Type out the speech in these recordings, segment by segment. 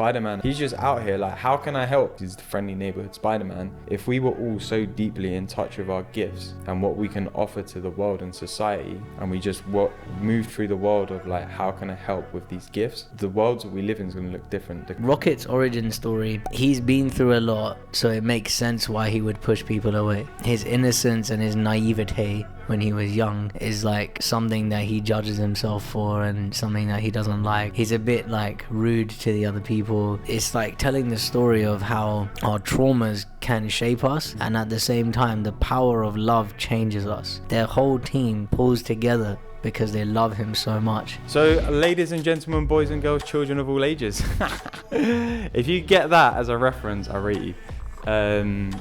Spider-Man, he's just out here like, how can I help? He's the friendly neighborhood Spider-Man. If we were all so deeply in touch with our gifts and what we can offer to the world and society, and we just move through the world of like, how can I help with these gifts? The worlds that we live in is going to look different. Rocket's origin story, he's been through a lot, so it makes sense why he would push people away. His innocence and his naivete when he was young is like something that he judges himself for and something that he doesn't like. He's a bit like rude to the other people. It's like telling the story of how our traumas can shape us, and at the same time the power of love changes us. Their whole team pulls together because they love him so much. So ladies and gentlemen, boys and girls, children of all ages, if you get that as a reference, I rate you.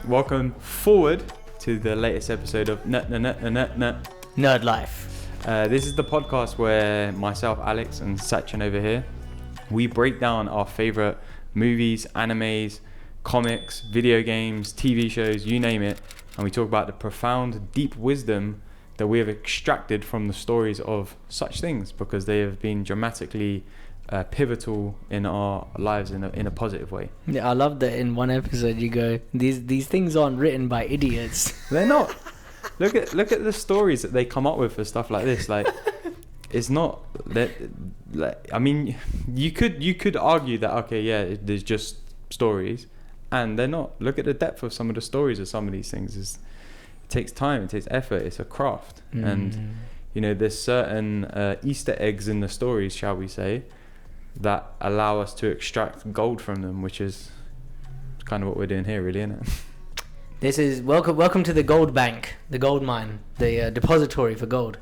Welcome forward to the latest episode of Nerd Life. This is the podcast where myself, Alex, and Sachin over here, we break down our favorite movies, animes, comics, video games, TV shows, you name it, and we talk about the profound, deep wisdom that we have extracted from the stories of such things, because they have been dramatically pivotal in our lives in a positive way. Yeah, I love that in one episode you go, these things aren't written by idiots. They're not. Look at the stories that they come up with for stuff like this. Like, it's not that. Like, I mean, you could argue that, okay, yeah, there's just stories, and they're not. Look at the depth of some of the stories of some of these things. It takes time, it takes effort, it's a craft, and you know, there's certain Easter eggs in the stories, shall we say, that allow us to extract gold from them, which is kind of what we're doing here, really, isn't it? This is welcome to the gold bank, the gold mine, the depository for gold.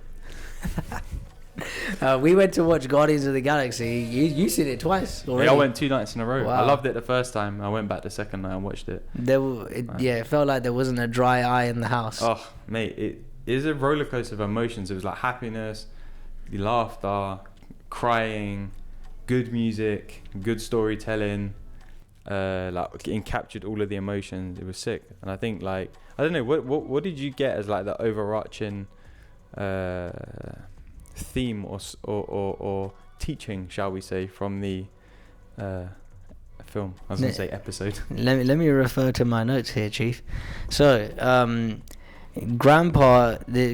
We went to watch Guardians of the Galaxy. You seen it twice already. Yeah, I went 2 nights in a row. Wow. I loved it the first time. I went back the second night and watched it. It felt like there wasn't a dry eye in the house. Oh, mate, it is a roller coaster of emotions. It was like happiness, laughter, crying, good music, good storytelling. Like, it captured all of the emotions. It was sick. And I think, like, I don't know, what did you get as like the overarching theme or teaching, shall we say, from the film? I was going to say episode. Let me refer to my notes here, Chief. So,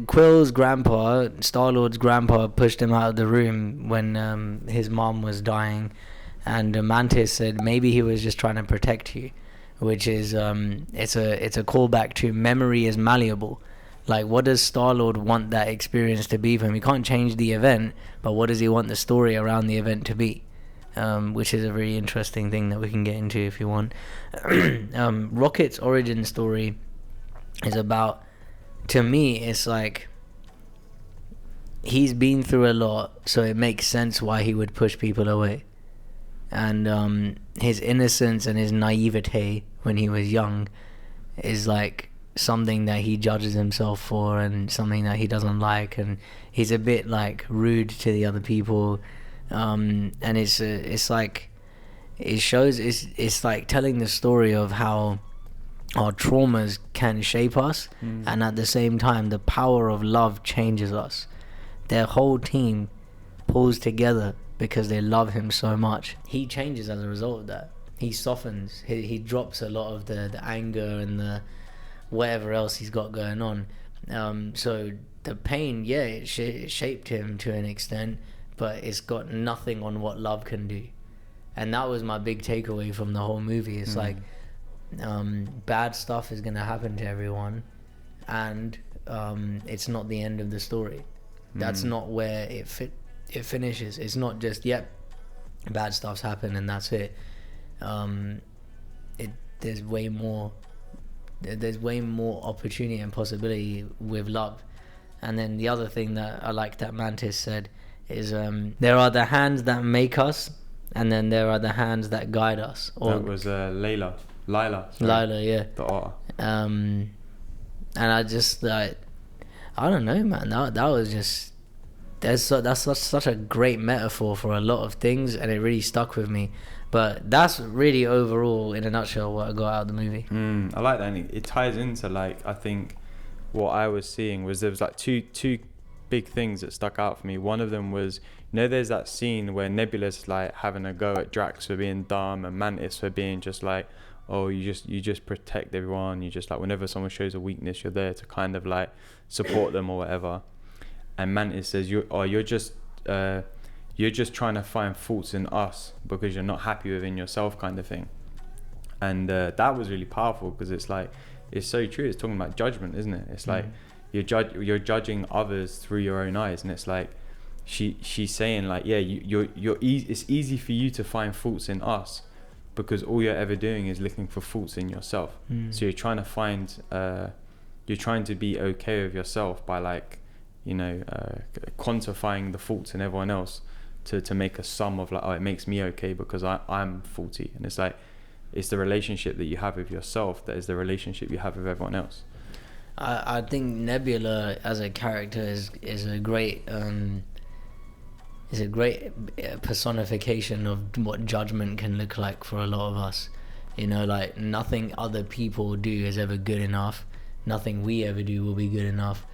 Quill's grandpa, Star-Lord's grandpa, pushed him out of the room when his mom was dying, and Mantis said maybe he was just trying to protect you, which is it's a callback to memory is malleable. Like, what does Star-Lord want that experience to be for him? He can't change the event, but what does he want the story around the event to be? Which is a very interesting thing that we can get into if you want. Rocket's origin story is about, to me, it's like he's been through a lot, so it makes sense why he would push people away. And his innocence and his naivete when he was young is like something that he judges himself for and something that he doesn't like, and he's a bit like rude to the other people, and it's like it shows it's like telling the story of how our traumas can shape us, and at the same time the power of love changes us. Their whole team pulls together because they love him so much. He changes as a result of that. He softens, he drops a lot of the anger and the whatever else he's got going on. So the pain, yeah, it shaped him to an extent, but it's got nothing on what love can do. And that was my big takeaway from the whole movie. It's like, bad stuff is going to happen to everyone, and it's not the end of the story. That's not where it finishes. It's not just, yep, bad stuff's happened and that's it. There's way more opportunity and possibility with love. And then the other thing that I like that Mantis said is, there are the hands that make us, and then there are the hands that guide us. That was Lila, yeah, the otter. And I just, like, I don't know, man, that was just, that's such a great metaphor for a lot of things, and it really stuck with me. But that's really overall, in a nutshell, what I got out of the movie. I like that, and it ties into, like, I think what I was seeing was there was like two big things that stuck out for me. One of them was, there's that scene where Nebula's like having a go at Drax for being dumb and Mantis for being just like, oh, you just protect everyone. You just like, whenever someone shows a weakness, you're there to kind of like support them or whatever. And Mantis says, you're just trying to find faults in us because you're not happy within yourself, kind of thing. And that was really powerful, because it's like, it's so true. It's talking about judgment, isn't it? It's like you're judging others through your own eyes, and it's like she's saying like, yeah, it's easy for you to find faults in us because all you're ever doing is looking for faults in yourself. So you're trying to find you're trying to be okay with yourself by like, quantifying the faults in everyone else to make a sum of like, oh, it makes me okay because I'm faulty. And it's like, it's the relationship that you have with yourself that is the relationship you have with everyone else. I think Nebula as a character is a great personification of what judgment can look like for a lot of us. Like, nothing other people do is ever good enough. Nothing we ever do will be good enough.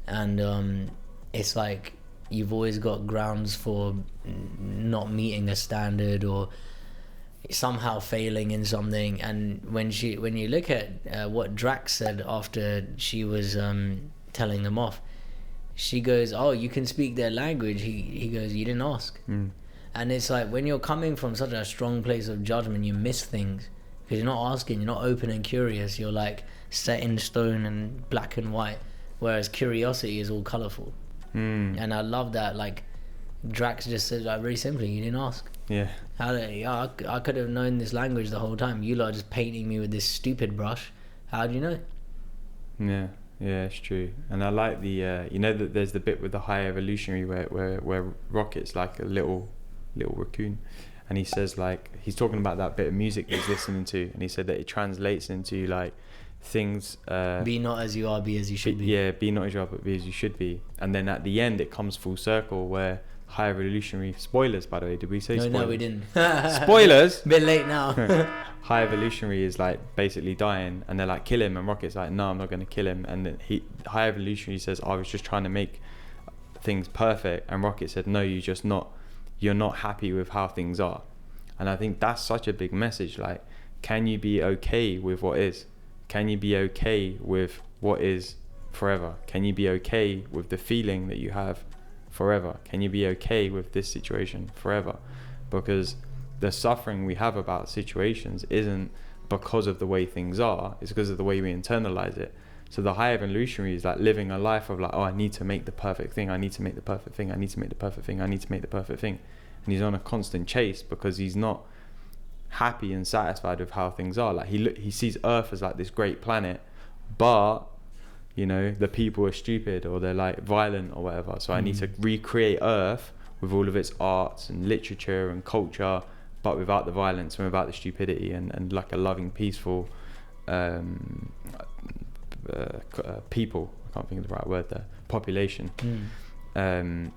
And it's like you've always got grounds for not meeting a standard or somehow failing in something. And when you look at what Drax said after she was telling them off, she goes, oh, you can speak their language. He goes, you didn't ask. And it's like, when you're coming from such a strong place of judgment, you miss things because you're not asking, you're not open and curious. You're like set in stone and black and white, whereas curiosity is all colorful. And I love that. Like, Drax just said, like, very simply, you didn't ask. Yeah. I could have known this language the whole time. You lot are just painting me with this stupid brush. How do you know? Yeah, it's true. And I like the that there's the bit with the high evolutionary where Rocket's like a little raccoon, and he says, like, he's talking about that bit of music he's listening to, and he said that it translates into like things, be not as you are, be as you should be. Yeah, be not as you are, but be as you should be. And then at the end it comes full circle where high evolutionary, spoilers by the way, did we say spoilers? No, we didn't. Spoilers. Bit late now. High evolutionary is like basically dying, and they're like, kill him, and Rocket's like, no, I'm not going to kill him. And then high evolutionary says, I was just trying to make things perfect, and Rocket said, no, you're not happy with how things are. And I think that's such a big message. Like, can you be okay with what is? Can you be okay with what is forever? Can you be okay with the feeling that you have forever? Can you be okay with this situation forever? Because the suffering we have about situations isn't because of the way things are, it's because of the way we internalize it. So the high evolutionary is like living a life of like, oh, I need to make the perfect thing, I need to make the perfect thing, I need to make the perfect thing, I need to make the perfect thing. And he's on a constant chase because he's not happy and satisfied with how things are. Like, he sees Earth as like this great planet, but the people are stupid or they're like violent or whatever. So I need to recreate Earth with all of its arts and literature and culture, but without the violence and without the stupidity, and like a loving, peaceful people. I can't think of the right word there. Population. And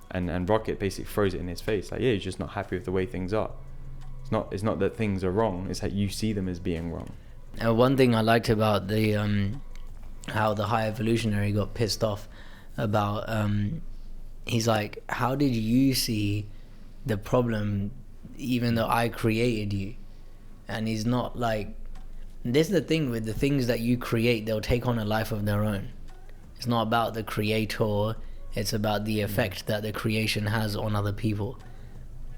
Rocket basically throws it in his face. Like, yeah, you're just not happy with the way things are. It's not that things are wrong. It's that you see them as being wrong. One thing I liked about the how the high evolutionary got pissed off about he's like, how did you see the problem even though I created you? And he's not like, this is the thing with the things that you create, they'll take on a life of their own. It's not about the creator, it's about the effect that the creation has on other people.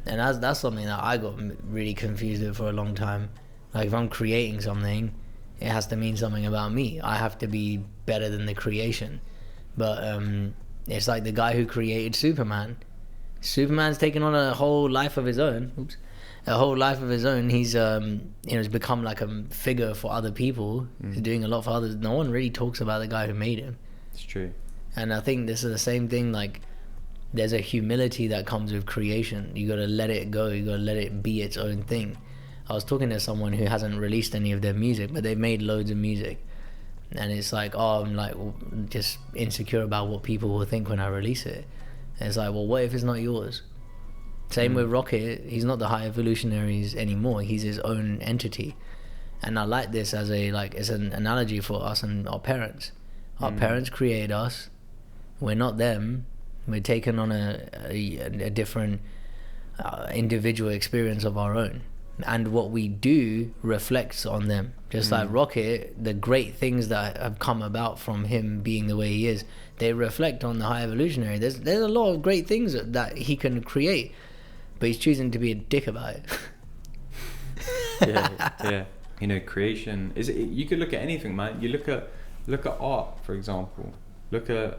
And that's something that I got really confused with for a long time. Like, if I'm creating something, it has to mean something about me. I have to be better than the creation. But it's like the guy who created Superman. Superman's taken on a whole life of his own. A whole life of his own. He's he's become like a figure for other people. He's doing a lot for others. No one really talks about the guy who made him. It's true. And I think this is the same thing. Like, there's a humility that comes with creation. You gotta let it go. You gotta let it be its own thing. I was talking to someone who hasn't released any of their music, but they've made loads of music. And it's like, oh, I'm like just insecure about what people will think when I release it. And it's like, well, what if it's not yours? Same with Rocket. He's not the high evolutionaries anymore. He's his own entity. And I like this as it's an analogy for us and our parents. Our parents create us. We're not them. We're taking on a different individual experience of our own, and what we do reflects on them. Just like Rocket, the great things that have come about from him being the way he is, they reflect on the High Evolutionary. There's a lot of great things that he can create, but he's choosing to be a dick about it. Yeah. You know, creation is. You could look at anything, man. You look at art, for example. Look at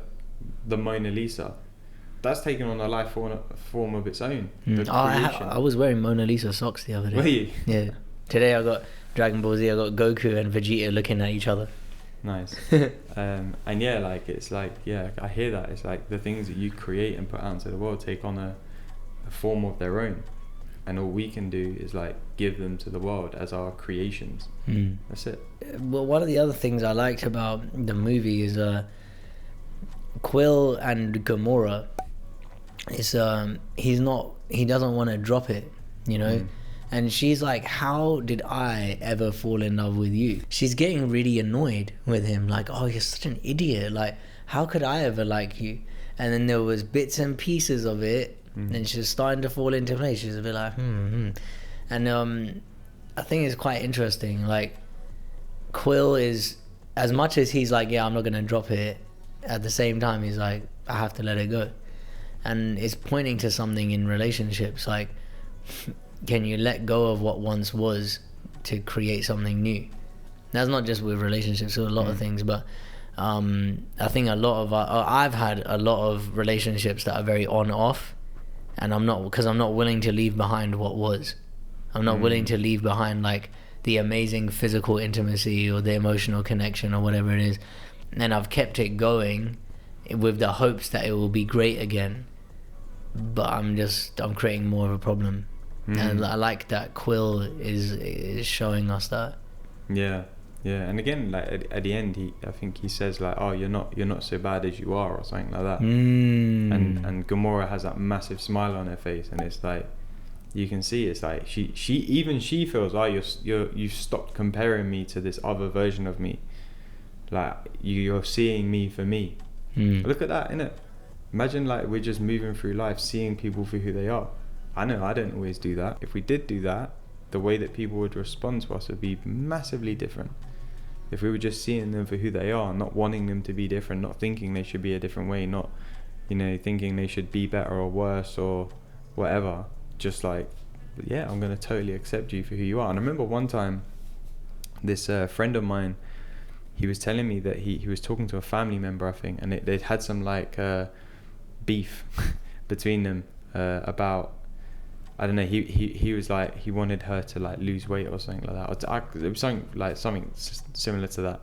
the Mona Lisa. That's taken on a life form of its own. I was wearing Mona Lisa socks the other day. Were you? Yeah. Today I got Dragon Ball Z. I got Goku and Vegeta looking at each other. Nice. And yeah, like it's like, yeah, I hear that. It's like the things that you create and put out into the world take on a form of their own, and all we can do is like give them to the world as our creations. That's it. Well, one of the other things I liked about the movie is Quill and Gamora. Is he doesn't want to drop it, you know. And she's like, how did I ever fall in love with you? She's getting really annoyed with him, like, oh, you're such an idiot, like, how could I ever like you? And then there was bits and pieces of it, and she's starting to fall into place. She's a bit like, And I think it's quite interesting, like, Quill is, as much as he's like, yeah, I'm not gonna drop it, at the same time he's like, I have to let it go. And it's pointing to something in relationships, like, can you let go of what once was to create something new? That's not just with relationships, with a lot of things, but I think I've had a lot of relationships that are very on-off, and I'm not willing to leave behind what was. I'm not willing to leave behind like the amazing physical intimacy or the emotional connection or whatever it is, and I've kept it going with the hopes that it will be great again, but I'm creating more of a problem. And I like that Quill is showing us that. Yeah, and again, like at the end, I think he says like, "Oh, you're not so bad as you are," or something like that. And Gamora has that massive smile on her face, and it's like, you can see it's like she feels like you've stopped comparing me to this other version of me, like you're seeing me for me. Look at that, innit? Imagine like we're just moving through life, seeing people for who they are. I know I don't always do that. If we did do that, the way that people would respond to us would be massively different. If we were just seeing them for who they are, not wanting them to be different, not thinking they should be a different way, not, you know, thinking they should be better or worse or whatever. Just like, yeah, I'm going to totally accept you for who you are. And I remember one time, this friend of mine, he was telling me that he was talking to a family member, I think, and they'd had some like beef between them about, I don't know, he was like, he wanted her to like lose weight or something like that. It was something similar to that.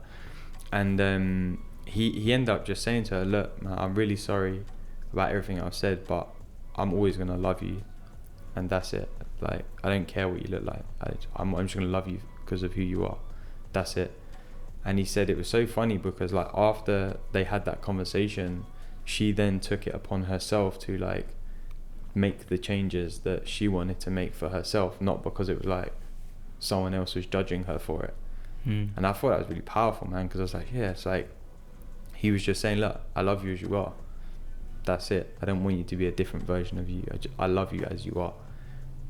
And he ended up just saying to her, look, man, I'm really sorry about everything I've said, but I'm always going to love you. And that's it. Like, I don't care what you look like. I'm just going to love you because of who you are. That's it. And he said it was so funny because like after they had that conversation, she then took it upon herself to like make the changes that she wanted to make for herself, not because it was like someone else was judging her for it. And I thought that was really powerful, man, because I was like, yeah, it's like he was just saying, look, I love you as you are. That's it. I don't want you to be a different version of you. I love you as you are.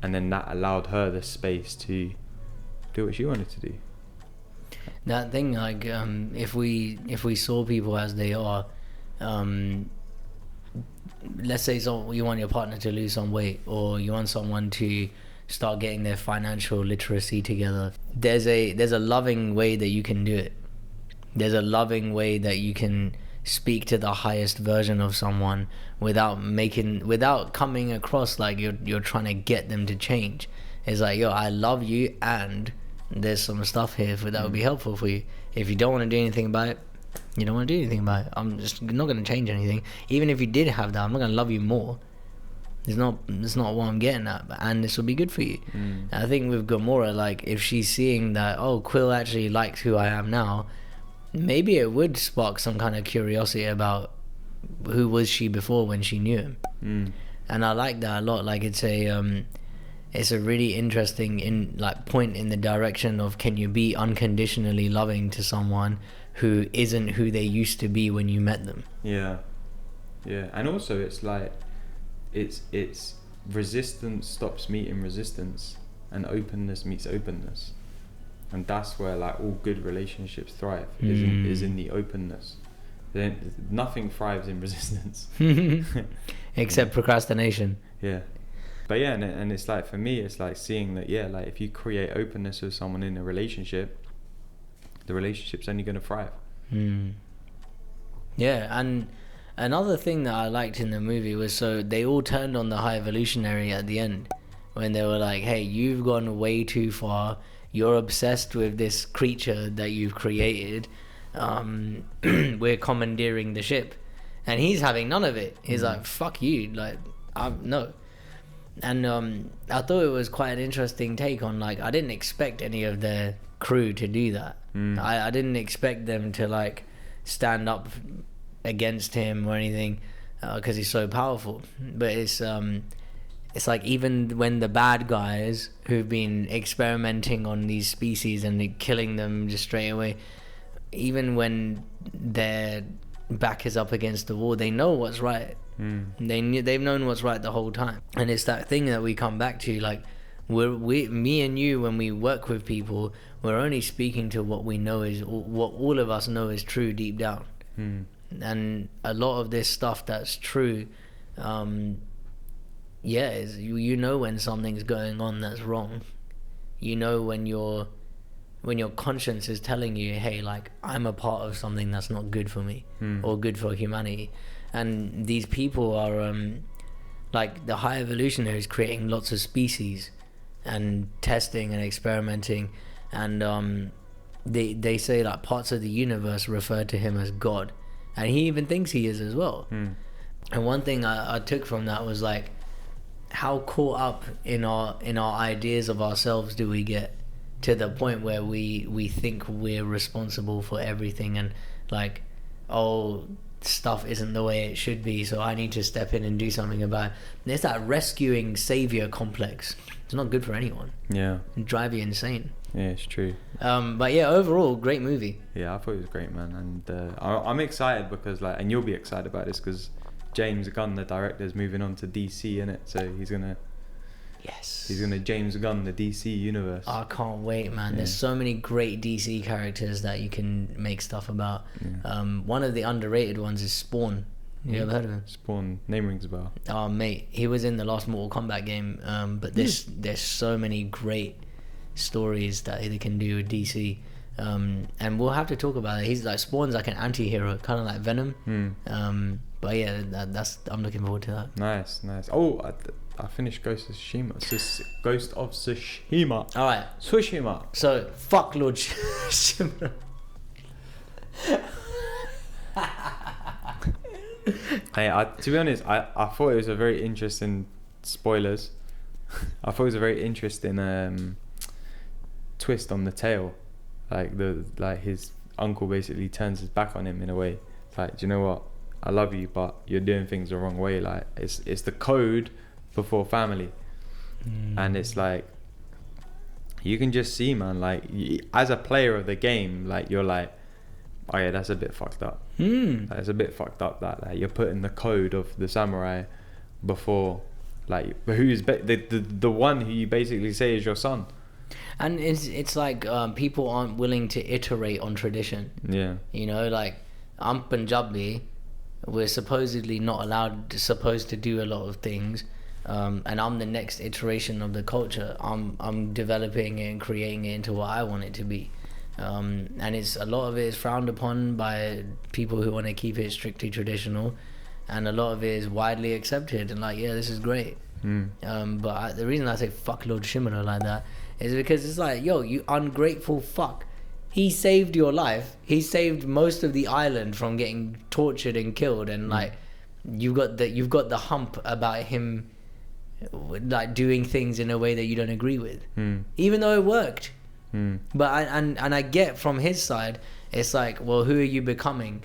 And then that allowed her the space to do what she wanted to do. That thing, like, if we saw people as they are, let's say you want your partner to lose some weight, or you want someone to start getting their financial literacy together, there's a loving way that you can do it. There's a loving way that you can speak to the highest version of someone without coming across like you're trying to get them to change. It's like, yo, I love you, and there's some stuff here that would be helpful for you. If you don't want to do anything about it, you don't want to do anything about it. I'm just not going to change anything. Even if you did have that, I'm not going to love you more. It's not what I'm getting at, and this will be good for you. And I think with Gamora, like, if she's seeing that, oh, Quill actually likes who I am now, maybe it would spark some kind of curiosity about who was she before when she knew him. And I like that a lot. Like, it's a really interesting point in the direction of, can you be unconditionally loving to someone who isn't who they used to be when you met them? Yeah, Yeah, and also it's like, it's resistance stops meeting resistance, and openness meets openness, and that's where like all good relationships thrive. Is in the openness. Then nothing thrives in resistance, except procrastination. Yeah, but yeah, and it's like, for me, it's like seeing that, yeah, like if you create openness with someone in a relationship, the relationship's only going to thrive. Yeah, and another thing that I liked in the movie was, so they all turned on the High Evolutionary at the end, when they were like, hey, you've gone way too far, you're obsessed with this creature that you've created, we're commandeering the ship. And he's having none of it. He's like, fuck you, like, no. And I thought it was quite an interesting take on, like, I didn't expect any of their crew to do that. I didn't expect them to like stand up against him or anything, because he's so powerful. But it's like, even when the bad guys who've been experimenting on these species and killing them just straight away, even when their back is up against the wall, they know what's right. They've known what's right the whole time. And it's that thing that we come back to, like, me and you, when we work with people, we're only speaking to what we know is, what all of us know is true deep down. And a lot of this stuff that's true, is you know when something's going on that's wrong. You know when your conscience is telling you, hey, like, I'm a part of something that's not good for me or good for humanity. And these people are like, the High Evolutionaries creating lots of species and testing and experimenting, and they say like parts of the universe refer to him as God, and he even thinks he is as well. And one thing I took from that was like, how caught up in our ideas of ourselves do we get, to the point where we think we're responsible for everything, and like, oh, stuff isn't the way it should be, so I need to step in and do something about it. There's that rescuing savior complex. It's not good for anyone. Yeah, it'd drive you insane. Yeah, it's true. But yeah, overall, great movie. Yeah, I thought it was great, man, and I'm excited because, like, and you'll be excited about this because James Gunn, the director, is moving on to DC, innit? So he's gonna James Gunn the DC universe. I can't wait, man. Yeah. There's so many great DC characters that you can make stuff about. One of the underrated ones is Spawn. You ever heard of him? Spawn, name rings a bell. Oh, mate, he was in the last Mortal Kombat game. But there's so many great stories that they can do with DC. And we'll have to talk about it. He's like, Spawn's like an anti-hero, kind of like Venom. But yeah, I'm looking forward to that. Nice. Oh, I finished Ghost of Tsushima. Ghost of Tsushima. All right. Tsushima. So, fuck Lord Shimura. Hey, to be honest, I thought it was a very interesting, spoilers. I thought it was a very interesting twist on the tale. Like his uncle basically turns his back on him in a way. It's like, do you know what? I love you, but you're doing things the wrong way. Like, it's the code before family. And it's like, you can just see, man, like, as a player of the game, like, you're like, oh yeah, that's a bit fucked up. Like, it's a bit fucked up that, like, you're putting the code of the samurai before, like, who's the one who you basically say is your son. And it's like, people aren't willing to iterate on tradition. Yeah. You know, like, I'm Punjabi, we're supposedly not supposed to do a lot of things, and I'm the next iteration of the culture. I'm developing it and creating it into what I want it to be, and a lot of it is frowned upon by people who want to keep it strictly traditional, and a lot of it is widely accepted and like, yeah, this is great. But the reason I say fuck Lord Shimura like that is because it's like, yo, you ungrateful fuck. He saved your life. He saved most of the island from getting tortured and killed, and like, you've got the hump about him, like, doing things in a way that you don't agree with, even though it worked. But I get from his side, it's like, well, who are you becoming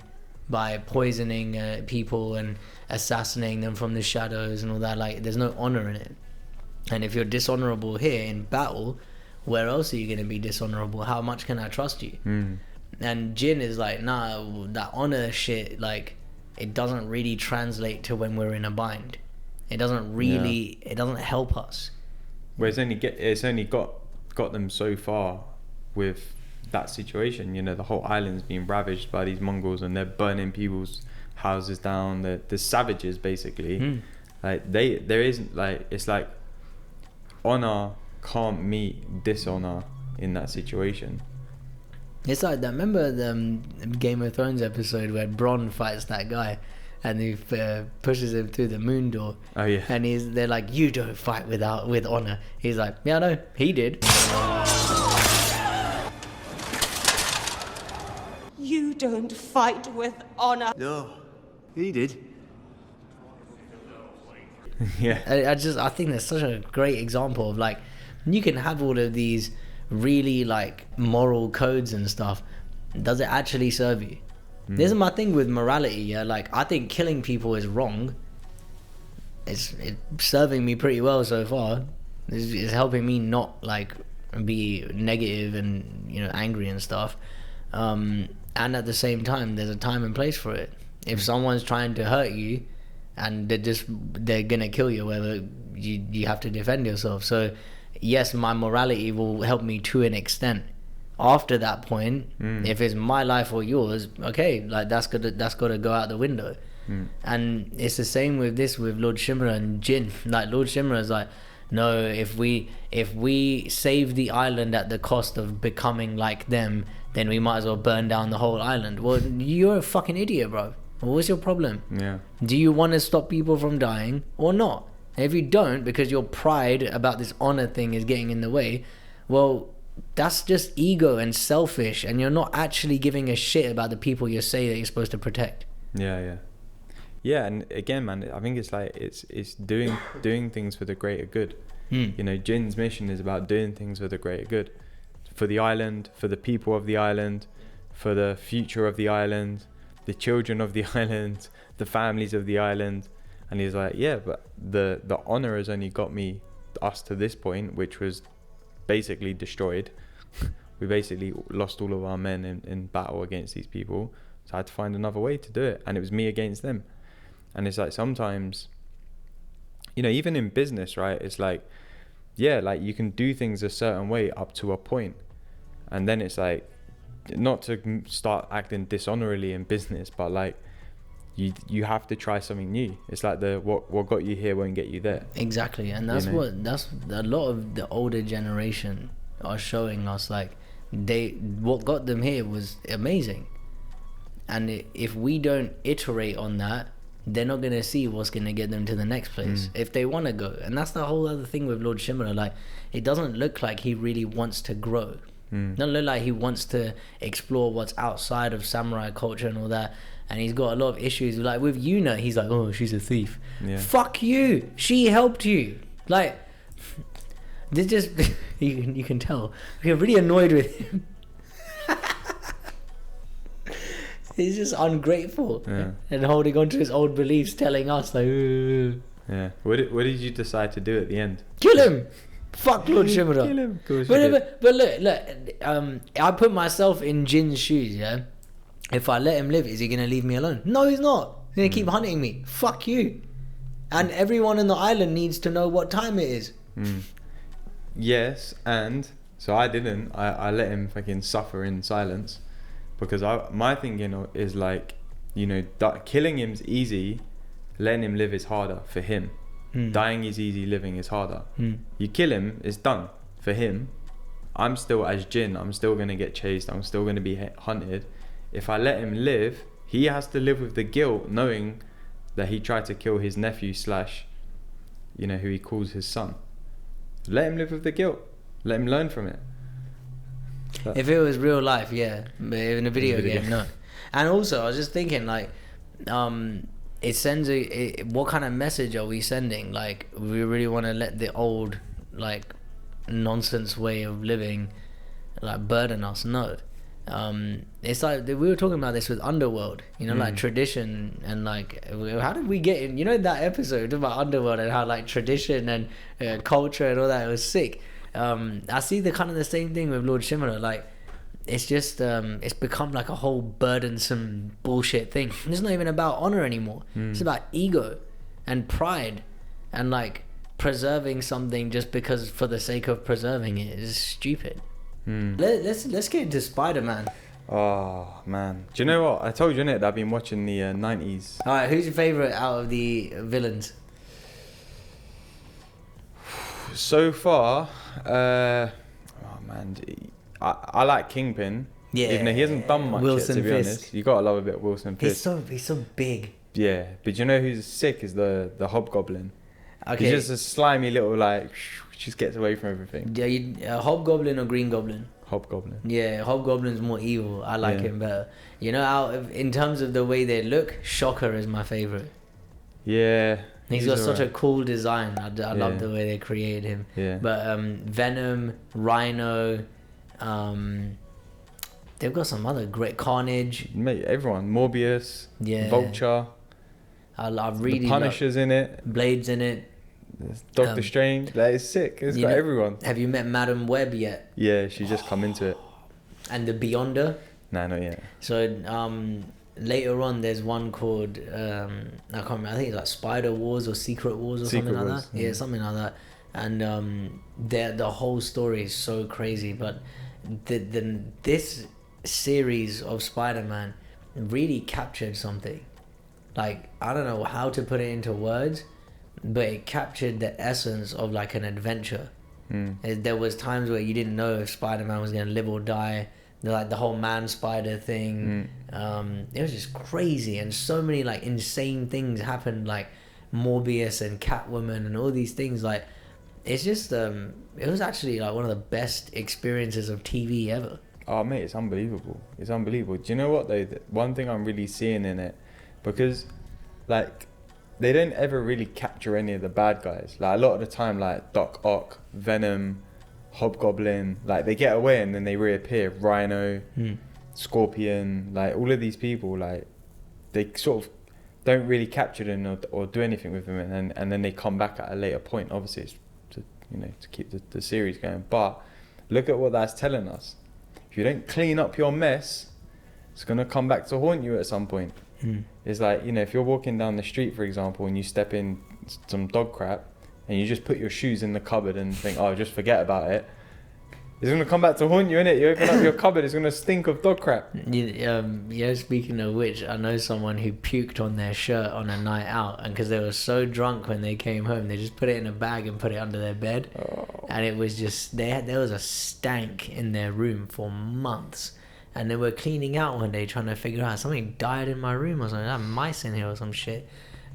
by poisoning people and assassinating them from the shadows and all that? Like, there's no honor in it. And if you're dishonorable here in battle, where else are you going to be dishonorable? How much can I trust you? And Jin is like, nah, that honor shit, like, it doesn't really translate to when we're in a bind. It doesn't really, it doesn't help us. Well, it's only got them so far with that situation. You know, the whole island's being ravaged by these Mongols, and they're burning people's houses down. The savages, basically. Like there isn't, like, it's like honor can't meet dishonor in that situation. It's like that. Remember the Game of Thrones episode where Bronn fights that guy, and he pushes him through the moon door. Oh yeah. And they're like, you don't fight with honor. He's like, yeah, I know, he did. You don't fight with honor. No, he did. Yeah. I think that's such a great example of, like, you can have all of these really, like, moral codes and stuff. Does it actually serve you? This is my thing with morality. Yeah, like, I think killing people is wrong. It's serving me pretty well so far. It's helping me not, like, be negative and, you know, angry and stuff. And at the same time, there's a time and place for it. If someone's trying to hurt you and they're gonna kill you, whether you have to defend yourself. So yes, my morality will help me to an extent. After that point, if it's my life or yours, okay, like, that's gotta go out the window. And it's the same with Lord Shimura and Jin. Like, Lord Shimura is like, no, if we save the island at the cost of becoming like them, then we might as well burn down the whole island. Well, you're a fucking idiot, bro. What's your problem? Yeah. Do you want to stop people from dying or not? And if you don't, because your pride about this honor thing is getting in the way, well, that's just ego and selfish, and you're not actually giving a shit about the people you say that you're supposed to protect. Yeah. And again, man, I think it's like it's doing things for the greater good. You know, Jin's mission is about doing things for the greater good, for the island, for the people of the island, for the future of the island, the children of the island, the families of the island. And he's like, yeah, but the honor has only got us to this point, which was basically destroyed. We basically lost all of our men in battle against these people, so I had to find another way to do it, and it was me against them. And it's like, sometimes, you know, even in business, right, it's like, yeah, like, you can do things a certain way up to a point, and then it's like, not to start acting dishonorably in business, but like, you have to try something new. It's like what got you here won't get you there. Exactly. And that's, you know, that's a lot of the older generation are showing us, like, what got them here was amazing, and if we don't iterate on that, they're not going to see what's going to get them to the next place if they want to go. And that's the whole other thing with Lord Shimura. Like, it doesn't look like he really wants to grow. It doesn't look like he wants to explore what's outside of samurai culture and all that. And he's got a lot of issues. Like, with Yuna, he's like, oh, she's a thief. Yeah. Fuck you. She helped you. Like, this just you can tell. You're really annoyed with him. He's just ungrateful, and holding on to his old beliefs, telling us, like, ooh. Yeah. What did you decide to do at the end? Kill him. Fuck Lord Shimura. Kill him. Of course But look. I put myself in Jin's shoes. Yeah. If I let him live, is he gonna leave me alone? No, he's not. He's gonna keep hunting me. Fuck you. And everyone on the island needs to know what time it is. Yes, and so I didn't. I let him fucking suffer in silence, because my thinking is like, you know, killing him's easy, letting him live is harder for him. Dying is easy, living is harder. You kill him, it's done for him. I'm still, as Jin, I'm still gonna get chased. I'm still gonna be hunted. If I let him live, he has to live with the guilt, knowing that he tried to kill his nephew / you know, who he calls his son. Let him live with the guilt. Let him learn from it. If it was real life, yeah. But in a video game, no. And also, I was just thinking, like, it sends what kind of message are we sending? Like, we really want to let the old, like, nonsense way of living, like, burden us? No. It's like, we were talking about this with Underworld, you know, like, tradition, and like, how did we get in, you know, that episode about Underworld, and how, like, tradition and culture and all that, it was sick. I see the kind of the same thing with Lord Shimura. Like, it's just it's become like a whole burdensome bullshit thing. It's not even about honor anymore. It's about ego and pride and like preserving something just because for the sake of preserving it is stupid. Let's get into Spider-Man. Oh man, do you know what I told you, innit, that I've been watching the 90s. All right, who's your favorite out of the villains? So far, oh man, I like Kingpin. Yeah, even though he hasn't done much Wilson yet, to be Fisk. honest. You gotta love a bit of Wilson Fisk. He's so big. Yeah, but you know who's sick is the Hobgoblin. Okay. He's just a slimy little like, just gets away from everything. Yeah, Hobgoblin or Green Goblin? Hobgoblin. Yeah, Hobgoblin's more evil. I like him better. You know, in terms of the way they look, Shocker is my favorite. Yeah. He's got such a cool design. I love the way they created him. Yeah. But Venom, Rhino, they've got some other great Carnage. Mate, everyone. Morbius. Yeah. Vulture. I really the Punisher's in it. Blade's in it. There's Doctor Strange. That is sick. It's got everyone. Have you met Madam Web yet? Yeah, she just come into it. And the Beyonder? Nah, not yet. So later on, there's one called I can't remember. I think it's like Spider Wars or Secret Wars or something like that. Yeah, something like that. And the whole story is so crazy. But this series of Spider-Man really captured something. Like, I don't know how to put it into words, but it captured the essence of like an adventure. There was times where you didn't know if Spider-Man was going to live or die. Like the whole man spider thing. It was just crazy, and so many like insane things happened, like Morbius and Catwoman and all these things. Like, it's just it was actually like one of the best experiences of TV ever. Oh mate, it's unbelievable. It's unbelievable. Do you know what though? One thing I'm really seeing in it, because like they don't ever really capture any of the bad guys. Like a lot of the time, like Doc Ock, Venom, Hobgoblin, like they get away and then they reappear. Rhino, Scorpion, like all of these people, like they sort of don't really capture them or do anything with them, and then they come back at a later point. Obviously, it's to keep the series going. But look at what that's telling us. If you don't clean up your mess, it's gonna come back to haunt you at some point. It's like, if you're walking down the street, for example, and you step in some dog crap, and you just put your shoes in the cupboard and think, oh, just forget about it. It's going to come back to haunt you, innit? You open up your cupboard, it's going to stink of dog crap. Yeah, speaking of which, I know someone who puked on their shirt on a night out, and because they were so drunk when they came home, they just put it in a bag and put it under their bed. And it was just, there was a stank in their room for months. And they were cleaning out one day trying to figure out, something died in my room or something. I had mice in here or some shit.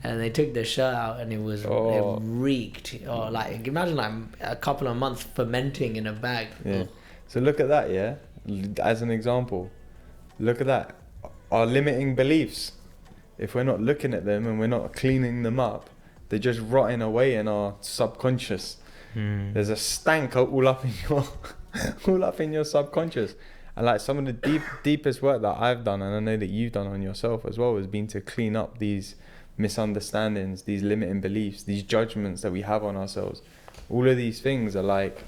And they took their shirt out and it reeked. Like imagine like a couple of months fermenting in a bag. Yeah. So look at that, yeah? As an example. Look at that. Our limiting beliefs. If we're not looking at them and we're not cleaning them up, they're just rotting away in our subconscious. There's a stank all up in your subconscious. And like some of the deepest work that I've done, and I know that you've done on yourself as well, has been to clean up these misunderstandings, these limiting beliefs, these judgments that we have on ourselves. All of these things are like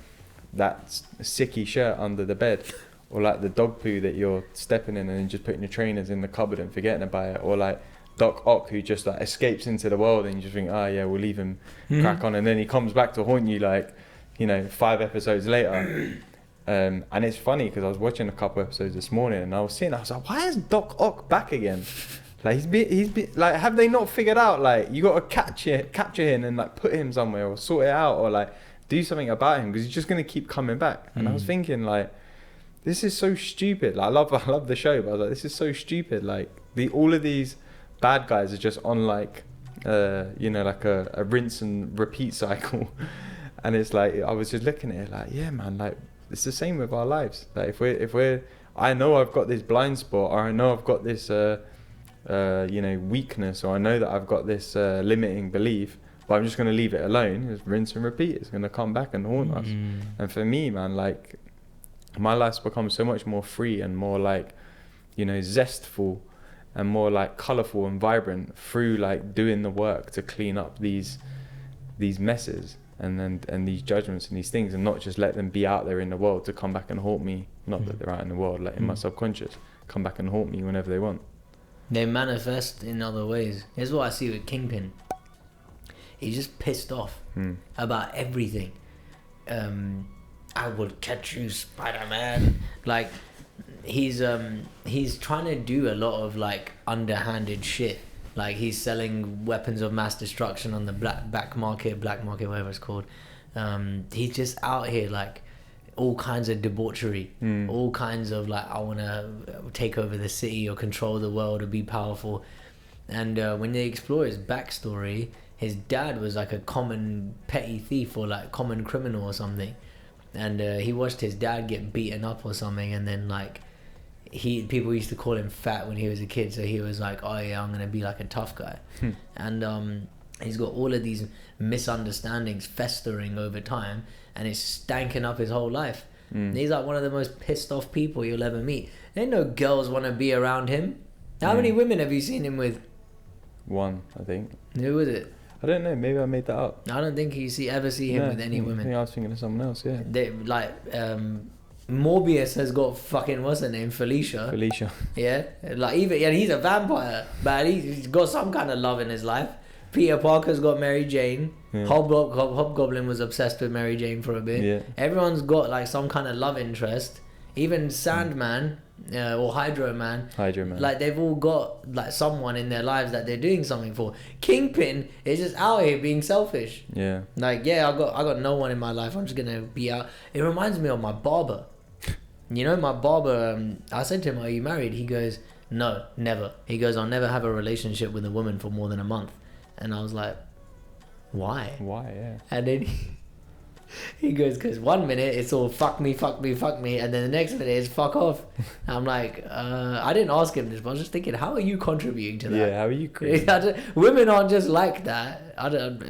that sicky shirt under the bed, or like the dog poo that you're stepping in and then just putting your trainers in the cupboard and forgetting about it, or like Doc Ock who just like escapes into the world and you just think, oh yeah, we'll leave him crack on, and then he comes back to haunt you like 5 episodes later. And it's funny because I was watching a couple episodes this morning and I was like, why is Doc Ock back again? Like he's been like, have they not figured out like you got to capture him and like put him somewhere or sort it out or like do something about him, because he's just gonna keep coming back. And I was thinking like, this is so stupid. Like I love the show, but I was like, this is so stupid. Like all of these bad guys are just on like like a rinse and repeat cycle. And it's like I was just looking at it like, yeah man, like it's the same with our lives. Like if we're I know I've got this blind spot, or I know I've got this weakness, or I know that I've got this limiting belief, but I'm just going to leave it alone. It's rinse and repeat. It's going to come back and haunt us. And for me, man, like my life's become so much more free and more like zestful and more like colorful and vibrant through like doing the work to clean up these messes. and these judgments and these things, and not just let them be out there in the world to come back and haunt me. Not that they're out in the world, like in my subconscious, come back and haunt me whenever they want. They manifest in other ways. Here's what I see with Kingpin. He's just pissed off about everything. I will catch you, Spider-Man. Like, he's trying to do a lot of like underhanded shit. Like, he's selling weapons of mass destruction on the black market, whatever it's called. He's just out here like all kinds of debauchery, all kinds of like, I want to take over the city or control the world or be powerful. And when they explore his backstory, his dad was like a common petty thief or like common criminal or something. And he watched his dad get beaten up or something, and then like people used to call him fat when he was a kid, so he was like, oh yeah, I'm gonna be like a tough guy. And he's got all of these misunderstandings festering over time, and it's stanking up his whole life. He's like one of the most pissed off people you'll ever meet. Ain't no girls want to be around him. How many women have you seen him with? One, I think. Who was it? I don't know, maybe I made that up. I don't think you ever see him with any women. I think I was thinking of someone else, yeah. They, like, Morbius has got fucking, what's her name, Felicia. Yeah, like, even, and he's a vampire, but he's got some kind of love in his life. Peter Parker's got Mary Jane. Yeah. Hobgoblin was obsessed with Mary Jane for a bit. Yeah. Everyone's got like some kind of love interest. Even Sandman or Hydro Man, like they've all got like someone in their lives that they're doing something for. Kingpin is just out here being selfish. Yeah. Like, yeah, I got no one in my life. I'm just gonna be out. It reminds me of my barber. You know, my barber. I said to him, "Are you married?" He goes, "No, never." He goes, "I'll never have a relationship with a woman for more than a month." And I was like, "Why?" Yeah. And then he goes, because one minute it's all fuck me, and then the next minute it's fuck off. I'm like, I didn't ask him this, but I was just thinking, how are you contributing to that? Yeah, how are you creating? Women aren't just like that.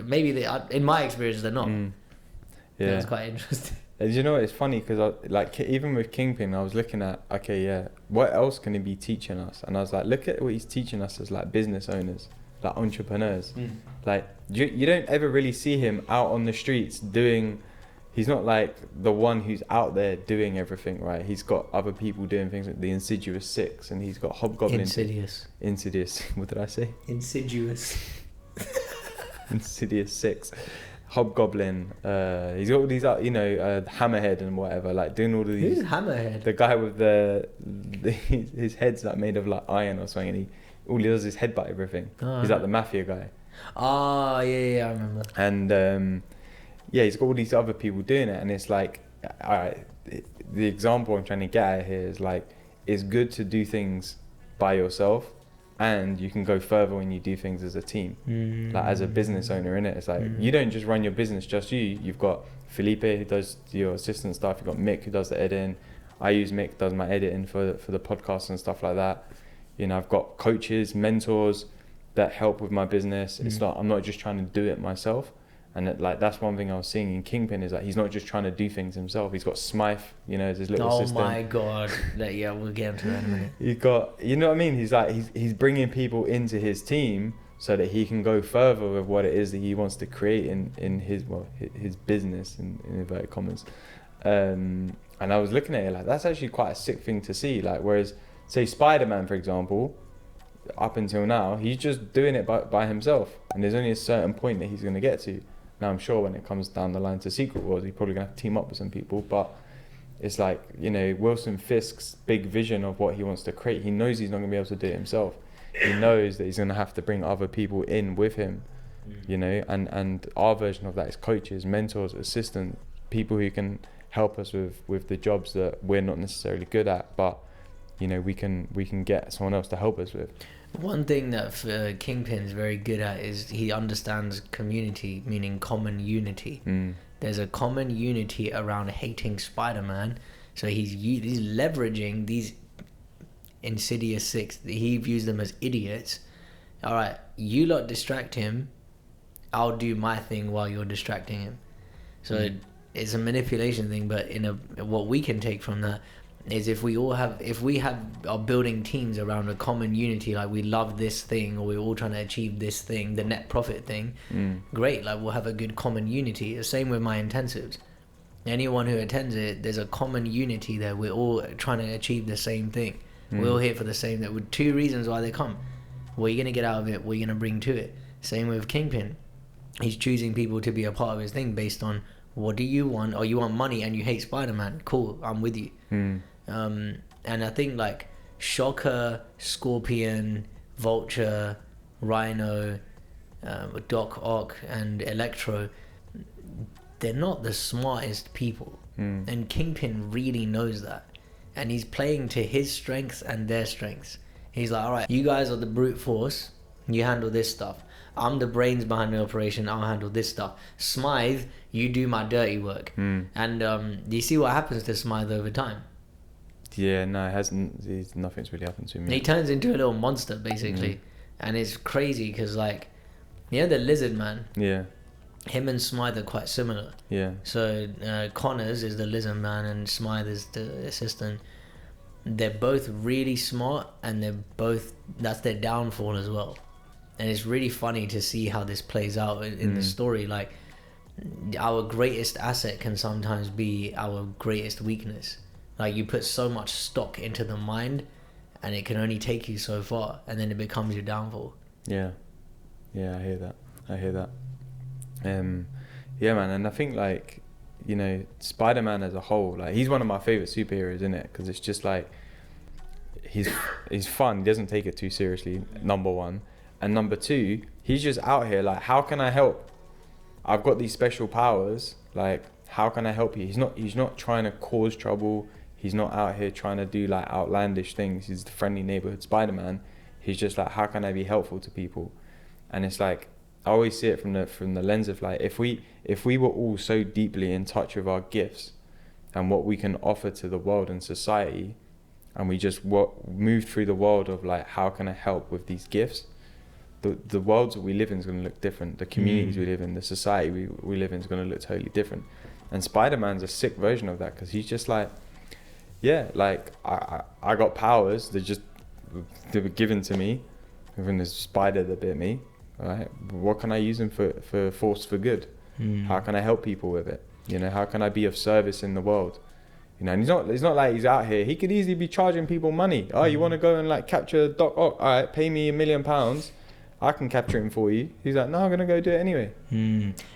Maybe they are, in my experience, they're not. Yeah, that's quite interesting. And you know, it's funny because like even with Kingpin, I was looking at, okay, yeah, what else can he be teaching us? And I was like, look at what he's teaching us as like business owners, like entrepreneurs. Like you don't ever really see him out on the streets doing. He's not like the one who's out there doing everything, right? He's got other people doing things like the Insidious 6, and he's got Hobgoblin. Insidious. What did I say? Insidious 6. Hobgoblin. He's got all these, Hammerhead and whatever, like doing all of these. Who's Hammerhead? The guy with his head's like made of like iron or something, and all he does is headbutt everything. He's like the mafia guy. Oh, yeah, I remember. And yeah, he's got all these other people doing it, and it's like, all right, the example I'm trying to get at here is like, it's good to do things by yourself, and you can go further when you do things as a team. Like as a business owner, innit? It's like, you don't just run your business just you. You've got Felipe who does your assistant stuff. You've got Mick who does the editing. I use Mick, does my editing for the podcast and stuff like that. You know, I've got coaches, mentors that help with my business. It's not, I'm not just trying to do it myself. And that's one thing I was seeing in Kingpin is that he's not just trying to do things himself. He's got Smythe, as his little assistant. Oh my God. Yeah, we'll get into that in a minute. He's got, you know what I mean? He's like, he's bringing people into his team so that he can go further with what it is that he wants to create in his business, in inverted commas. And I was looking at it like, that's actually quite a sick thing to see. Like, whereas, say Spider-Man, for example, up until now, he's just doing it by himself. And there's only a certain point that he's going to get to. Now, I'm sure when it comes down the line to Secret Wars, he's probably going to have to team up with some people. But it's like, Wilson Fisk's big vision of what he wants to create. He knows he's not going to be able to do it himself. He knows that he's going to have to bring other people in with him, and our version of that is coaches, mentors, assistants, people who can help us with the jobs that we're not necessarily good at, but, we can get someone else to help us with. One thing that Kingpin is very good at is he understands community, meaning common unity. There's a common unity around hating Spider-Man, so he's leveraging these Insidious 6. He views them as idiots. All right, you lot distract him, I'll do my thing while you're distracting him. So it's a manipulation thing, but what we can take from that is if we are building teams around a common unity, like we love this thing or we're all trying to achieve this thing, the net profit thing, great, like we'll have a good common unity. The same with my intensives. Anyone who attends it, there's a common unity there. We're all trying to achieve the same thing. We're all here for the same thing. With 2 reasons why they come. What are you going to get out of it? What are you going to bring to it? Same with Kingpin. He's choosing people to be a part of his thing based on, what do you want? Oh, you want money and you hate Spider-Man. Cool, I'm with you. And I think like Shocker, Scorpion, Vulture, Rhino, Doc Ock and Electro, they're not the smartest people. And Kingpin really knows that. And he's playing to his strengths and their strengths. He's like, all right, you guys are the brute force. You handle this stuff. I'm the brains behind the operation. I'll handle this stuff. Smythe, you do my dirty work. And do you see what happens to Smythe over time? Yeah, no, it hasn't. Nothing's really happened to him. He turns into a little monster, basically. And it's crazy because, like, you know, the Lizard Man? Yeah. Him and Smythe are quite similar. Yeah. So Connors is the Lizard Man and Smythe is the assistant. They're both really smart and that's their downfall as well. And it's really funny to see how this plays out in the story. Like, our greatest asset can sometimes be our greatest weakness. Like, you put so much stock into the mind and it can only take you so far, and then it becomes your downfall. Yeah, I hear that. Yeah, man, and I think, like, you know, Spider-Man as a whole, like, he's one of my favorite superheroes, isn't it? Because it's just like, he's fun. He doesn't take it too seriously, number one. And number two, he's just out here like, how can I help? I've got these special powers. Like, how can I help you? He's not trying to cause trouble. He's not out here trying to do like outlandish things. He's the friendly neighborhood Spider-Man. He's just like, how can I be helpful to people? And it's like, I always see it from the lens of like, if we were all so deeply in touch with our gifts and what we can offer to the world and society, and we just move through the world of like, how can I help with these gifts? The worlds that we live in is going to look different. The communities we live in, the society we live in is going to look totally different. And Spider-Man's a sick version of that, because he's just like, yeah, like I got powers they were given to me from this spider that bit me. Right? What can I use them for force for good? How can I help people with it? You know, how can I be of service in the world? You know, and it's not like he's out here. He could easily be charging people money. Oh, you want to go and like capture Doc Ock? All right, pay me £1 million. I can capture him for you. He's like, no, I'm going to go do it anyway.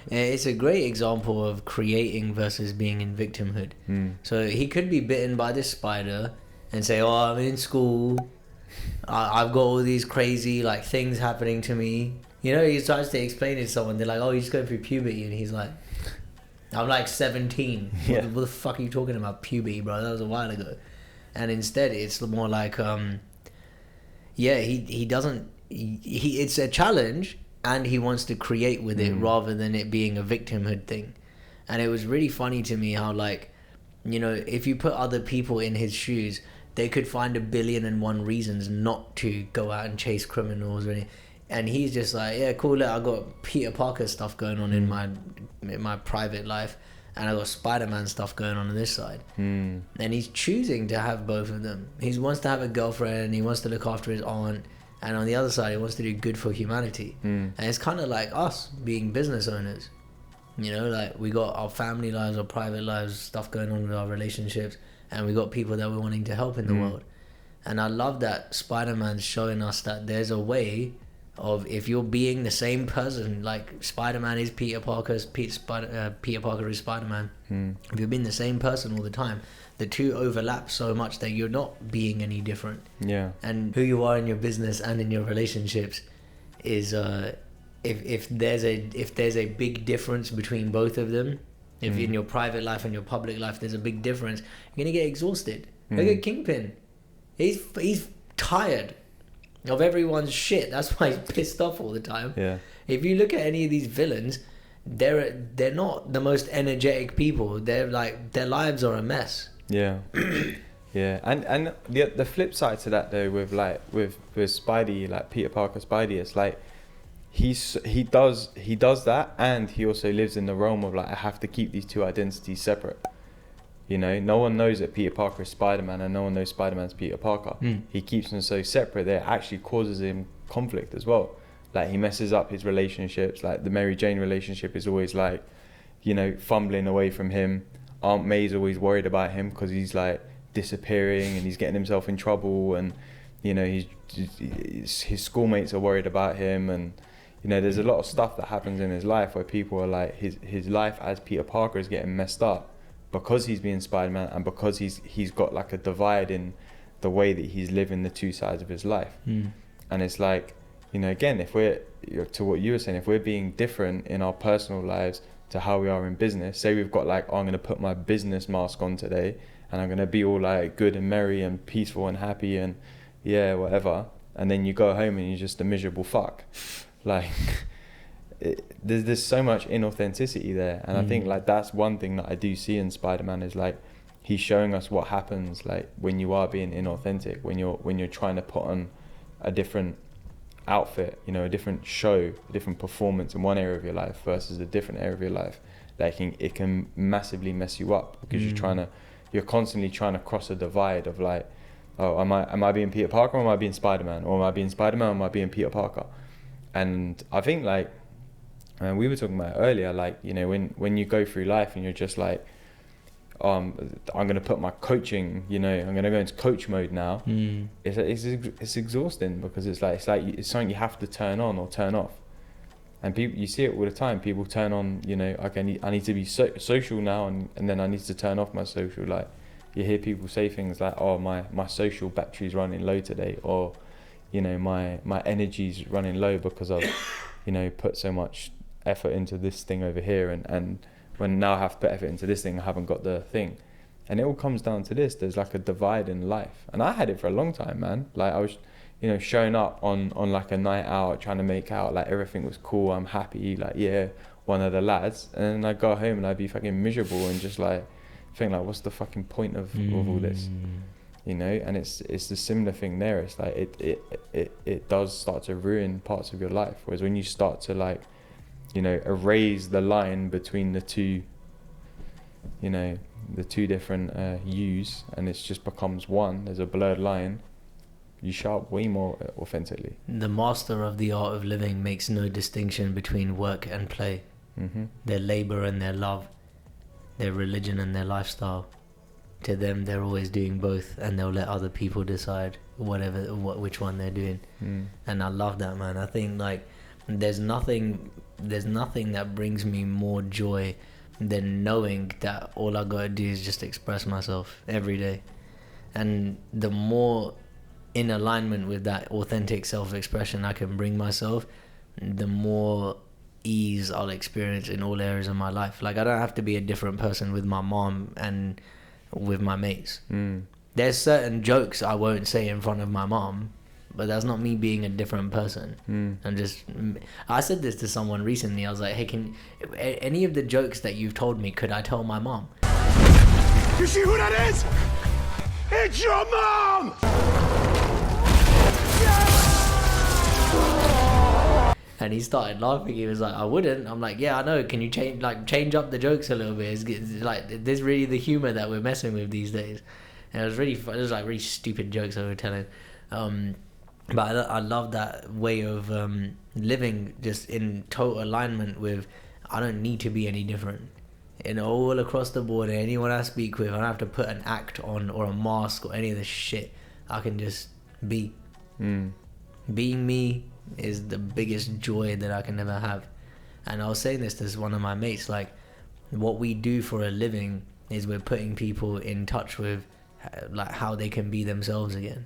It's a great example of creating versus being in victimhood. So he could be bitten by this spider and say, oh, I'm in school. I've got all these crazy like things happening to me. You know, he tries to explain it to someone. They're like, oh, you're just going through puberty. And he's like, I'm like 17. Yeah. What the fuck are you talking about? Puberty, bro. That was a while ago. And instead, it's more like, he doesn't... it's a challenge, and he wants to create with it rather than it being a victimhood thing. And it was really funny to me how, like, you know, if you put other people in his shoes, they could find 1,000,001 reasons not to go out and chase criminals or anything. And he's just like, yeah, cool, look, I got Peter Parker stuff going on in my private life, and I got Spider-Man stuff going on this side. And he's choosing to have both of them. He wants to have a girlfriend, he wants to look after his aunt, and on the other side, he wants to do good for humanity. And it's kind of like us being business owners. You know, like, we got our family lives, our private lives, stuff going on with our relationships, and we got people that we're wanting to help in the world. And I love that Spider-Man's showing us that there's a way of, if you're being the same person, like Spider-Man is Peter Parker, Peter Parker is Spider-Man. If you're being the same person all the time, the two overlap so much that you're not being any different. Yeah. And who you are in your business and in your relationships is if there's a big difference between both of them, if in your private life and your public life there's a big difference, you're gonna get exhausted. Look at Kingpin. He's tired of everyone's shit. That's why he's pissed off all the time. Yeah. If you look at any of these villains, they're not the most energetic people. They're like, their lives are a mess. Yeah. Yeah. And the flip side to that though, with Spidey, like Peter Parker Spidey, it's like he does that, and he also lives in the realm of like, I have to keep these two identities separate. You know, no one knows that Peter Parker is Spider-Man, and no one knows Spider-Man's Peter Parker. He keeps them so separate that it actually causes him conflict as well. Like, he messes up his relationships. Like, the Mary Jane relationship is always like, you know, fumbling away from him. Aunt May's always worried about him because he's like disappearing and he's getting himself in trouble, and you know, his schoolmates are worried about him, and you know, there's a lot of stuff that happens in his life where people are like, his life as Peter Parker is getting messed up because he's being Spider-Man, and because he's got like a divide in the way that he's living the two sides of his life. And it's like, you know, again, if we're, to what you were saying, if we're being different in our personal lives to how we are in business, say we've got like, oh, I'm going to put my business mask on today and I'm going to be all like good and merry and peaceful and happy and yeah, whatever, and then you go home and you're just a miserable fuck. Like, there's so much inauthenticity there, and I think like that's one thing that I do see in Spider-Man is like, he's showing us what happens like when you are being inauthentic, when you're trying to put on a different outfit, you know, a different show, a different performance in one area of your life versus a different area of your life. Like, it can massively mess you up because you're constantly trying to cross a divide of like, oh, am I being Peter Parker or am I being Spider-Man, or am I being Spider-Man or am I being Peter Parker? And I think like, we were talking about it earlier, like, you know, when you go through life and you're just like, I'm going to put my coaching, you know, I'm going to go into coach mode now. It's exhausting because it's something you have to turn on or turn off. And people, you see it all the time. People turn on, you know, okay, I need to be social now, and then I need to turn off my social. Like, you hear people say things like, oh, my social battery's running low today, or, you know, my energy's running low because I've, you know, put so much effort into this thing over here, and when now I have to put effort into this thing, I haven't got the thing. And it all comes down to this. There's like a divide in life. And I had it for a long time, man. Like, I was, you know, showing up on like a night out, trying to make out like everything was cool, I'm happy, like, yeah, one of the lads. And then I'd go home and I'd be fucking miserable and just like think like, what's the fucking point of all this? You know, and it's the similar thing there. It's like it does start to ruin parts of your life. Whereas when you start to like, you know, erase the line between the two, you know, the two different yous, and it just becomes one, there's a blurred line, you show up way more authentically. The master of the art of living makes no distinction between work and play. Their labor and their love, their religion and their lifestyle. To them, they're always doing both, and they'll let other people decide which one they're doing. And I love that, man. I think like there's nothing that brings me more joy than knowing that all I gotta do is just express myself every day. And the more in alignment with that authentic self-expression I can bring myself, the more ease I'll experience in all areas of my life. Like, I don't have to be a different person with my mom and with my mates. There's certain jokes I won't say in front of my mom, but that's not me being a different person. And just, I said this to someone recently. I was like, hey, any of the jokes that you've told me, could I tell my mom? You see who that is? It's your mom! And he started laughing. He was like, I wouldn't. I'm like, yeah, I know. Can you change up the jokes a little bit? It's like, this really the humor that we're messing with these days. And it was really fun. It was like really stupid jokes I was telling. But I love that way of living, just in total alignment with, I don't need to be any different. And all across the board, anyone I speak with, I don't have to put an act on or a mask or any of this shit. I can just be. Being me is the biggest joy that I can ever have. And I was saying this to one of my mates, like, what we do for a living is we're putting people in touch with like how they can be themselves again.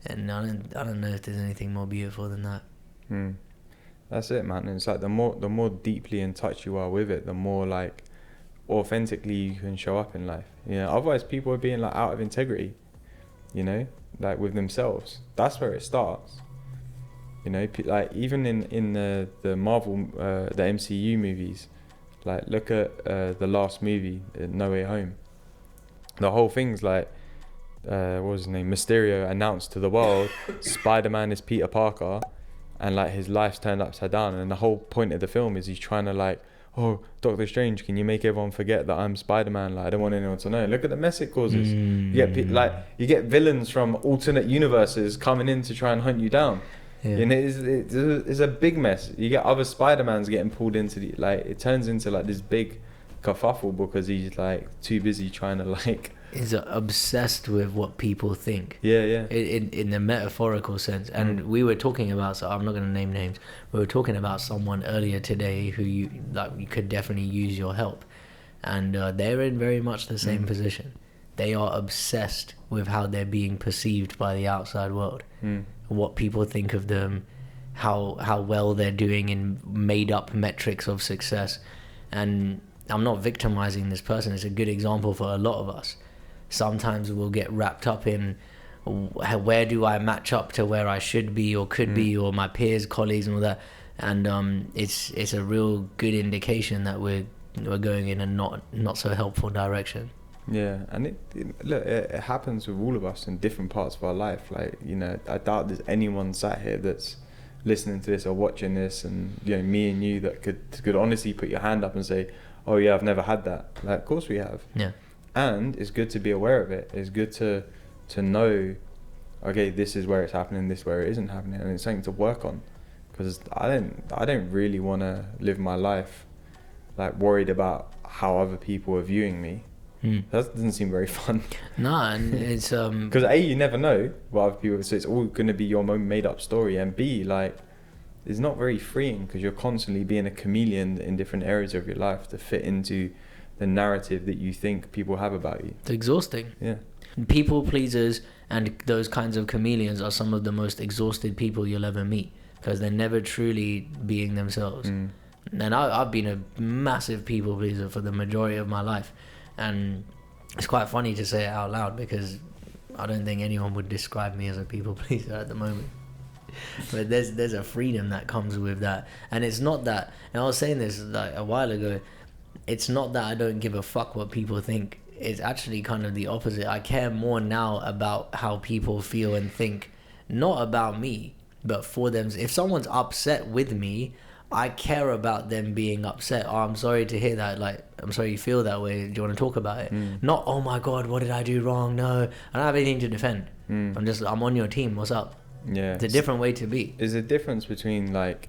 And I don't know if there's anything more beautiful than that. That's it, man. And it's like the more deeply in touch you are with it, the more like authentically you can show up in life. You know, otherwise people are being like out of integrity, you know, like with themselves. That's where it starts. You know, like even in the Marvel, the MCU movies, like look at the last movie, No Way Home. The whole thing's like, what was his name? Mysterio announced to the world, Spider-Man is Peter Parker, and like his life's turned upside down. And the whole point of the film is he's trying to like, oh, Doctor Strange, can you make everyone forget that I'm Spider-Man? Like, I don't want anyone to know. Look at the mess it causes. You get villains from alternate universes coming in to try and hunt you down. Yeah. And it's a big mess. You get other Spider-Mans getting pulled into the, like, it turns into like this big kerfuffle because he's like too busy trying to like. He's obsessed with what people think. Yeah. In the metaphorical sense. And we were talking about, so I'm not going to name names, we were talking about someone earlier today who you could definitely use your help. And they're in very much the same position. They are obsessed with how they're being perceived by the outside world. What people think of them, how well they're doing in made up metrics of success. And I'm not victimizing this person. It's a good example for a lot of us. Sometimes we'll get wrapped up in where do I match up to where I should be or could be, or my peers, colleagues, and all that. And it's a real good indication that we're going in a not so helpful direction. Yeah, and it happens with all of us in different parts of our life. Like, you know, I doubt there's anyone sat here that's listening to this or watching this, and you know, me and you that could honestly put your hand up and say, oh yeah, I've never had that. Like, of course we have. Yeah. And it's good to be aware of it. It's good to know, okay, this is where it's happening, this is where it isn't happening, and it's something to work on. Because I don't really want to live my life like worried about how other people are viewing me. That doesn't seem very fun. No, and it's because you never know what other people. So it's all going to be your own made up story, and B, like, it's not very freeing because you're constantly being a chameleon in different areas of your life to fit into the narrative that you think people have about you. It's exhausting. Yeah. People pleasers and those kinds of chameleons are some of the most exhausted people you'll ever meet because they're never truly being themselves. And I've been a massive people pleaser for the majority of my life, and it's quite funny to say it out loud because I don't think anyone would describe me as a people pleaser at the moment. But there's a freedom that comes with that, and it's not that. And I was saying this like a while ago. It's not that I don't give a fuck what people think. It's actually kind of the opposite. I care more now about how people feel and think, not about me, but for them. If someone's upset with me, I care about them being upset. Oh, I'm sorry to hear that. Like, I'm sorry you feel that way. Do you want to talk about it? Not, oh my God, what did I do wrong? No, I don't have anything to defend. I'm on your team. What's up? Yeah. It's a different way to be. There's a difference between like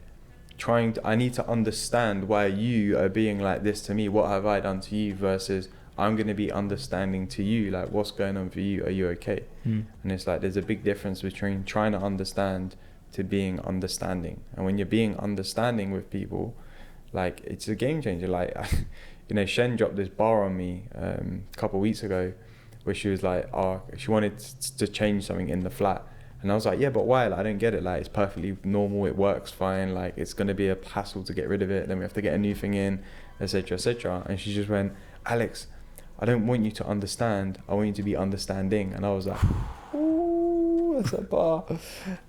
I need to understand why you are being like this to me. What have I done to you? Versus I'm going to be understanding to you. Like, what's going on for you? Are you okay? And it's like, there's a big difference between trying to understand to being understanding. And when you're being understanding with people, like, it's a game changer. Like, you know, Shen dropped this bar on me a couple of weeks ago where she was like, she wanted to change something in the flat. And I was like, yeah, but why? Like, I don't get it. Like, it's perfectly normal. It works fine. Like, it's going to be a hassle to get rid of it. Then we have to get a new thing in, etc., etc. And she just went, Alex, I don't want you to understand. I want you to be understanding. And I was like, ooh, that's a bar.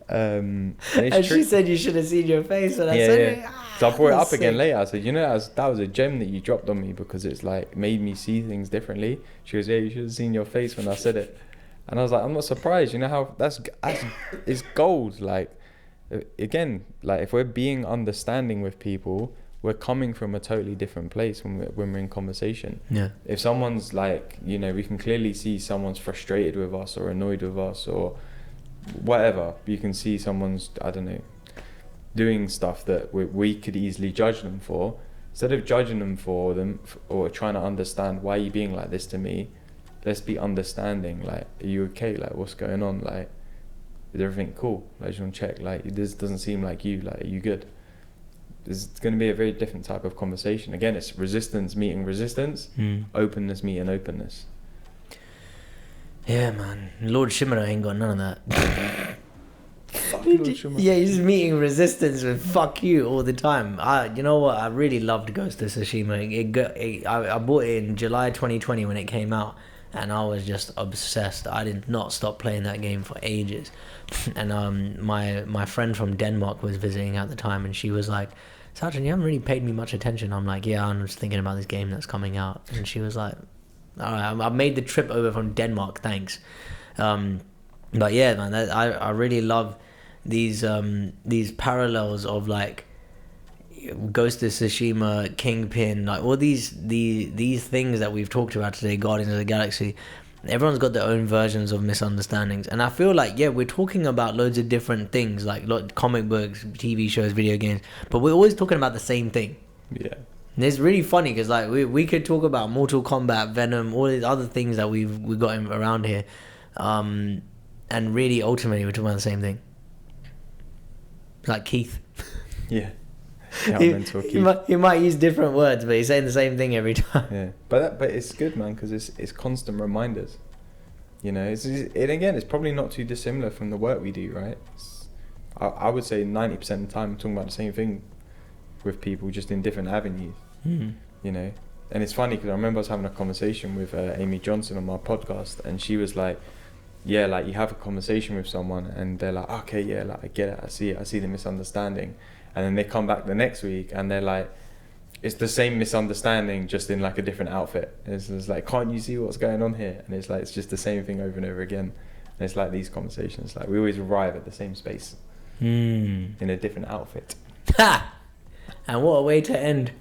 And she said you should have seen your face when I said it. So I brought it up again later. I said, you know, that was a gem that you dropped on me because it's like made me see things differently. She goes, yeah, you should have seen your face when I said it. And I was like, I'm not surprised. You know how that's it's gold. Like, again, like, if we're being understanding with people, we're coming from a totally different place when we're in conversation. Yeah. If someone's like, you know, we can clearly see someone's frustrated with us or annoyed with us or whatever. You can see someone's, I don't know, doing stuff that we could easily judge them for. Instead of judging them for them or trying to understand why are you being like this to me, let's be understanding. Like, are you okay? Like, what's going on? Like, is everything cool? Like, just want to check. Like, this doesn't seem like you. Like, are you good? There's going to be a very different type of conversation. Again, it's resistance meeting resistance, openness meeting openness. Yeah, man. Lord Shimura ain't got none of that. Fuck Lord Shimura. Yeah, he's meeting resistance with fuck you all the time. You know what? I really loved Ghost of Tsushima. I bought it in July 2020 when it came out. And I was just obsessed. I did not stop playing that game for ages. And my friend from Denmark was visiting at the time, and she was like, Sachin, you haven't really paid me much attention. I'm like, yeah, I'm just thinking about this game that's coming out. And she was like, all right, I made the trip over from Denmark, thanks. But yeah, man, I really love these parallels of, like, Ghost of Tsushima, Kingpin, like all these things that we've talked about today, Guardians of the Galaxy, everyone's got their own versions of misunderstandings. And I feel like, yeah, we're talking about loads of different things, like comic books, TV shows, video games, but we're always talking about the same thing. Yeah. And it's really funny because like we could talk about Mortal Kombat, Venom, all these other things that we've got around here, and really ultimately we're talking about the same thing. Like Keith. Yeah. Mental Keith. He might use different words, but he's saying the same thing every time. Yeah, but it's good, man, because it's constant reminders. You know, and again, it's probably not too dissimilar from the work we do, right? I would say 90% of the time I'm talking about the same thing with people, just in different avenues. You know, and it's funny because I remember I was having a conversation with Amy Johnson on my podcast, and she was like, yeah, like you have a conversation with someone and they're like, okay, yeah, like I get it, I see the misunderstanding, and then they come back the next week and they're like, it's the same misunderstanding just in like a different outfit. It's like, can't you see what's going on here? And it's like, it's just the same thing over and over again. And it's like these conversations, like we always arrive at the same space in a different outfit. Ha! And what a way to end.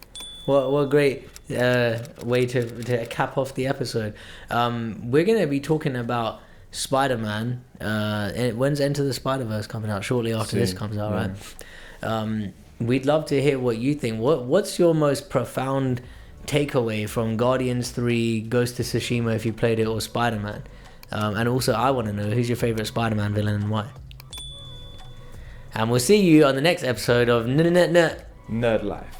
What a great way to cap off the episode. We're going to be talking about Spider-Man. When's Enter the Spider-Verse coming out? Shortly after Soon. this comes out, right? We'd love to hear what you think. What's your most profound takeaway from Guardians 3, Ghost of Tsushima if you played it, or Spider-Man? And also, I want to know, who's your favourite Spider-Man villain and why? And we'll see you on the next episode of Nerd Life.